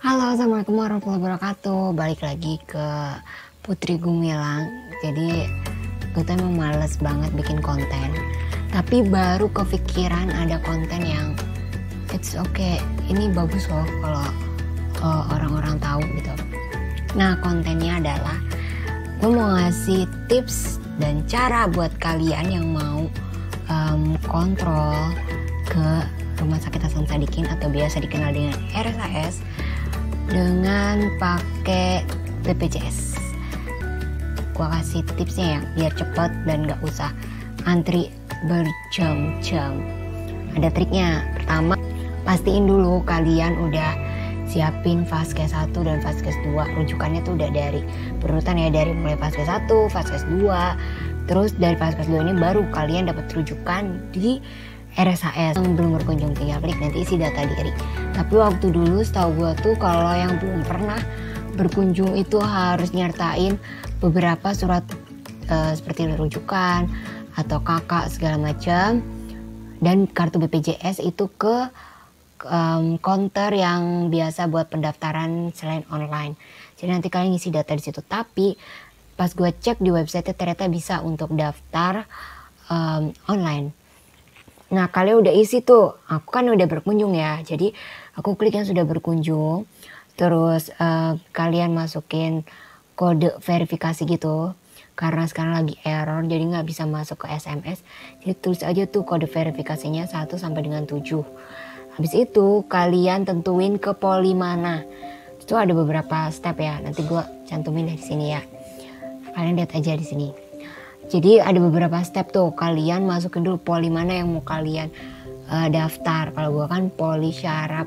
Halo, assalamualaikum warahmatullahi wabarakatuh. Balik lagi ke Putri Gumilang. Jadi gue tuh emang males banget bikin konten, tapi baru kepikiran ada konten yang it's okay, ini bagus loh kalau orang-orang tahu gitu. Nah, kontennya adalah gue mau ngasih tips dan cara buat kalian yang mau kontrol ke Rumah Sakit Hasan Sadikin atau biasa dikenal dengan RSAS dengan pakai BPJS. Gua kasih tipsnya ya biar cepet dan gak usah antri berjam-jam. Ada triknya. Pertama, pastiin dulu kalian udah siapin Vaskes 1 dan Vaskes 2. Rujukannya tuh udah dari berurutan ya, dari mulai Vaskes 1, Vaskes 2. Terus dari Vaskes 2 ini baru kalian dapat rujukan di RSAS. Yang belum berkunjung tinggal klik nanti isi data diri. Tapi waktu dulu setahu gue tuh kalau yang belum pernah berkunjung itu harus nyertain beberapa surat seperti rujukan atau kakak segala macam dan kartu BPJS itu ke counter yang biasa buat pendaftaran selain online. Jadi nanti kalian ngisi data di situ. Tapi pas gue cek di website ternyata bisa untuk daftar online. Nah, kalian udah isi tuh, aku kan udah berkunjung ya, jadi aku klik yang sudah berkunjung, terus kalian masukin kode verifikasi gitu, karena sekarang lagi error jadi nggak bisa masuk ke SMS, jadi tulis aja tuh kode verifikasinya 1 sampai dengan 7. Habis itu kalian tentuin ke poli mana, itu ada beberapa step ya, nanti gue cantumin di sini ya, kalian lihat aja di sini. Jadi ada beberapa step tuh, kalian masukin dulu poli mana yang mau kalian daftar. Kalau gue kan poli syaraf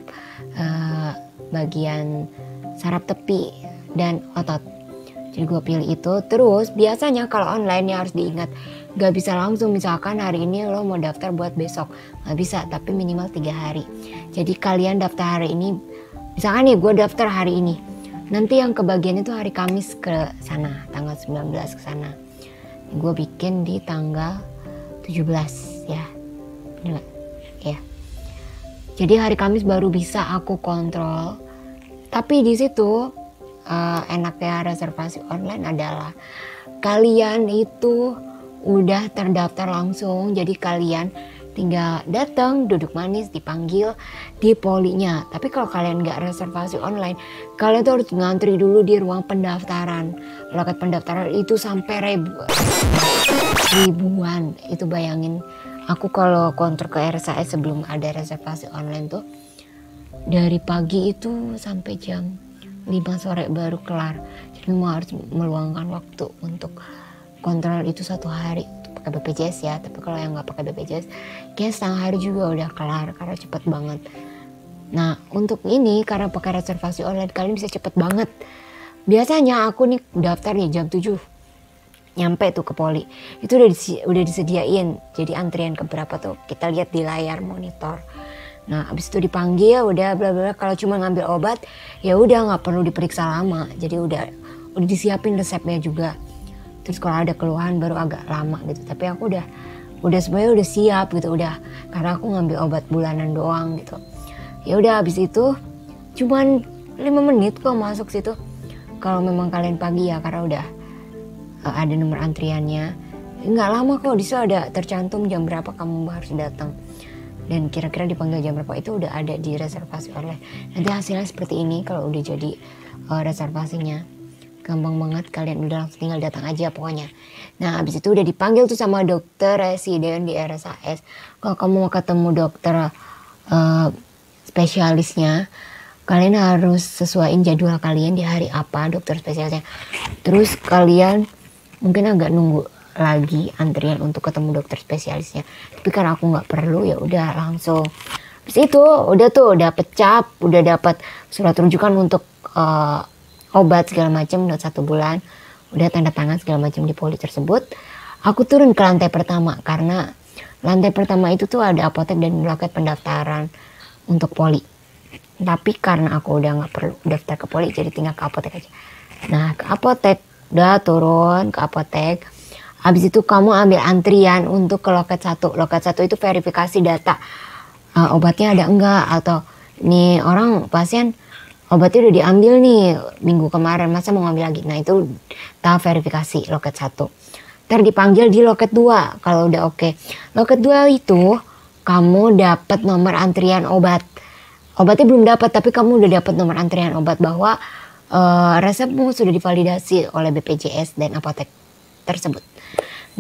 bagian saraf tepi dan otot. Jadi gue pilih itu. Terus biasanya kalau online ya harus diingat, gak bisa langsung misalkan hari ini lo mau daftar buat besok. Gak bisa, tapi minimal 3 hari. Jadi kalian daftar hari ini, misalkan nih gue daftar hari ini. Nanti yang kebagian itu hari Kamis ke sana, tanggal 19 ke sana. Gue bikin di tanggal 17 ya, bener gak? Ya. Jadi hari Kamis baru bisa aku kontrol. Tapi di situ enaknya reservasi online adalah kalian itu udah terdaftar langsung. Jadi kalian tinggal datang, duduk manis, dipanggil di polinya. Tapi kalau kalian nggak reservasi online, kalian tuh harus ngantri dulu di ruang pendaftaran. Loket pendaftaran itu sampai ribuan. Itu bayangin, aku kalau kontrol ke RSAS sebelum ada reservasi online tuh dari pagi itu sampai jam 5 sore baru kelar. Jadi mau harus meluangkan waktu untuk kontrol itu 1 hari. Pakai BPJS ya, tapi kalau yang nggak pakai BPJS kayak setengah hari juga udah kelar karena cepet banget. Nah, untuk ini karena pakai reservasi online kalian bisa cepet banget. Biasanya aku nih daftar nih jam 7 nyampe tuh ke poli itu udah disediain, jadi antrian keberapa tuh kita lihat di layar monitor. Nah, abis itu dipanggil udah bla bla, kalau cuma ngambil obat ya udah nggak perlu diperiksa lama, jadi udah disiapin resepnya juga. Terus kalau ada keluhan baru agak lama gitu, tapi aku udah semuanya udah siap gitu, udah karena aku ngambil obat bulanan doang gitu. Ya udah habis itu cuman 5 menit kok masuk situ. Kalau memang kalian pagi ya karena udah ada nomor antriannya. Nggak lama kok, di situ ada tercantum jam berapa kamu harus datang. Dan kira-kira dipanggil jam berapa itu udah ada di reservasi online. Nanti hasilnya seperti ini kalau udah jadi reservasinya. Gampang banget, kalian udah langsung tinggal datang aja pokoknya. Nah, habis itu udah dipanggil tuh sama dokter residen di RSAS. Kalau kamu mau ketemu dokter spesialisnya, kalian harus sesuaiin jadwal kalian di hari apa dokter spesialisnya. Terus kalian mungkin agak nunggu lagi antrian untuk ketemu dokter spesialisnya. Tapi karena aku nggak perlu ya udah langsung. Habis itu udah pecap, udah dapat surat rujukan untuk obat segala macam udah 1 bulan, udah tanda tangan segala macam di poli tersebut. Aku turun ke lantai pertama karena lantai pertama itu tuh ada apotek dan loket pendaftaran untuk poli. Tapi karena aku udah nggak perlu daftar ke poli, jadi tinggal ke apotek aja. Nah, ke apotek udah turun ke apotek. Habis itu kamu ambil antrian untuk ke loket 1. Loket 1 itu verifikasi data obatnya ada enggak, atau nih orang pasien obatnya udah diambil nih minggu kemarin, masa mau ngambil lagi? Nah itu tahap verifikasi loket 1. Ntar dipanggil di loket 2 kalau udah oke. Loket 2 itu kamu dapat nomor antrian obat. Obatnya belum dapat tapi kamu udah dapat nomor antrian obat bahwa resepmu sudah divalidasi oleh BPJS dan apotek tersebut.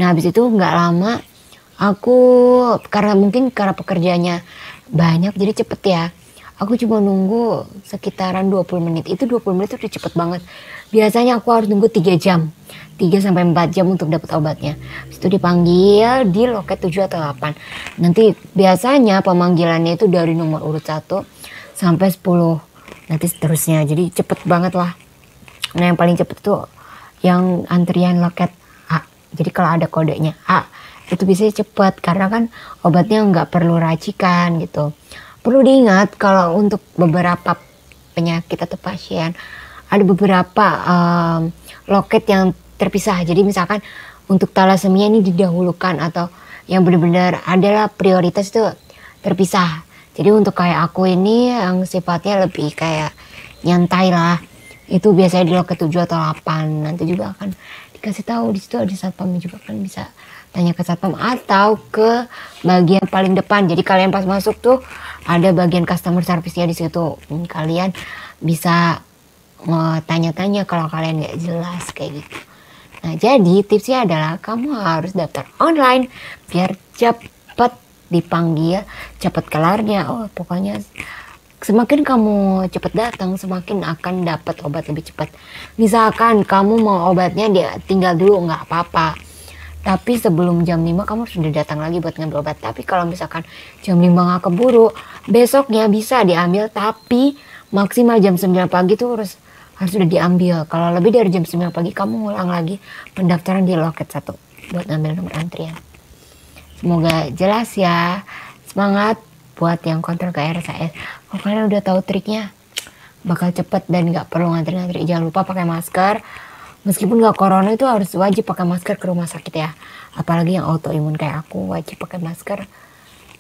Nah habis itu nggak lama aku karena pekerjaannya banyak jadi cepet ya. Aku cuma nunggu sekitaran 20 menit. Itu 20 menit udah cepet banget. Biasanya aku harus nunggu 3 jam. 3-4 jam untuk dapat obatnya. Habis itu dipanggil di loket 7 atau 8. Nanti biasanya pemanggilannya itu dari nomor urut 1 sampai 10. Nanti seterusnya. Jadi cepet banget lah. Nah yang paling cepet tuh yang antrian loket A. Jadi kalau ada kodenya A itu biasanya cepet. Karena kan obatnya nggak perlu racikan gitu. Perlu diingat kalau untuk beberapa penyakit atau pasien ada beberapa loket yang terpisah. Jadi misalkan untuk talasemia ini didahulukan atau yang benar-benar adalah prioritas itu terpisah. Jadi untuk kayak aku ini yang sifatnya lebih kayak nyantai lah. Itu biasanya di loket 7 atau 8. Nanti juga akan dikasih tahu di situ ada satpam juga kan bisa tanya ke satpam atau ke bagian paling depan. Jadi kalian pas masuk tuh ada bagian customer service-nya di situ. Kalian bisa tanya-tanya kalau kalian nggak jelas kayak gitu. Nah jadi tipsnya adalah kamu harus daftar online biar cepet dipanggil, cepet kelarnya. Oh pokoknya semakin kamu cepet datang semakin akan dapat obat lebih cepat. Misalkan kamu mau obatnya dia tinggal dulu nggak apa-apa. Tapi sebelum jam 5 kamu sudah datang lagi buat ngambil obat. Tapi kalau misalkan jam 5 nggak keburu, besoknya bisa diambil tapi maksimal jam 9 pagi tuh harus sudah diambil. Kalau lebih dari jam 9 pagi kamu ngulang lagi pendaftaran di loket 1 buat ngambil nomor antrian. Semoga jelas ya. Semangat buat yang kontrol ke RSAS. Kalau kalian udah tahu triknya bakal cepet dan nggak perlu ngantri-ngantri. Jangan lupa pakai masker. Meskipun nggak corona itu harus wajib pakai masker ke rumah sakit ya. Apalagi yang autoimun kayak aku wajib pakai masker.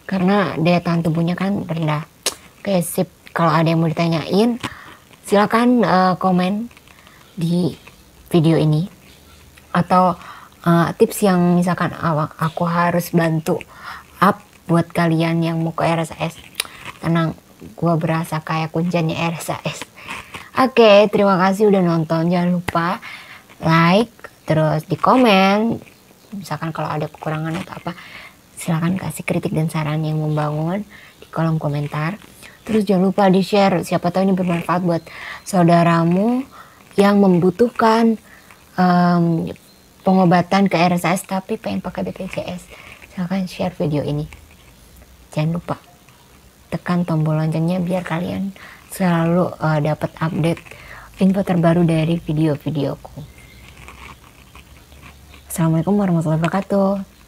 Karena daya tahan tubuhnya kan rendah. Oke sip. Kalau ada yang mau ditanyain silakan komen di video ini. Atau tips yang misalkan aku harus bantu up buat kalian yang mau ke RSAS. Tenang, gue berasa kayak kuncinya RSAS. Oke, terima kasih udah nonton. Jangan lupa like, terus di komen. Misalkan kalau ada kekurangan atau apa, silahkan kasih kritik dan saran yang membangun di kolom komentar. Terus jangan lupa di share, siapa tahu ini bermanfaat buat saudaramu yang membutuhkan pengobatan ke RSAS tapi pengen pakai BPJS. Silahkan share video ini. Jangan lupa tekan tombol loncengnya biar kalian selalu dapat update info terbaru dari video-videoku. Assalamualaikum warahmatullahi wabarakatuh.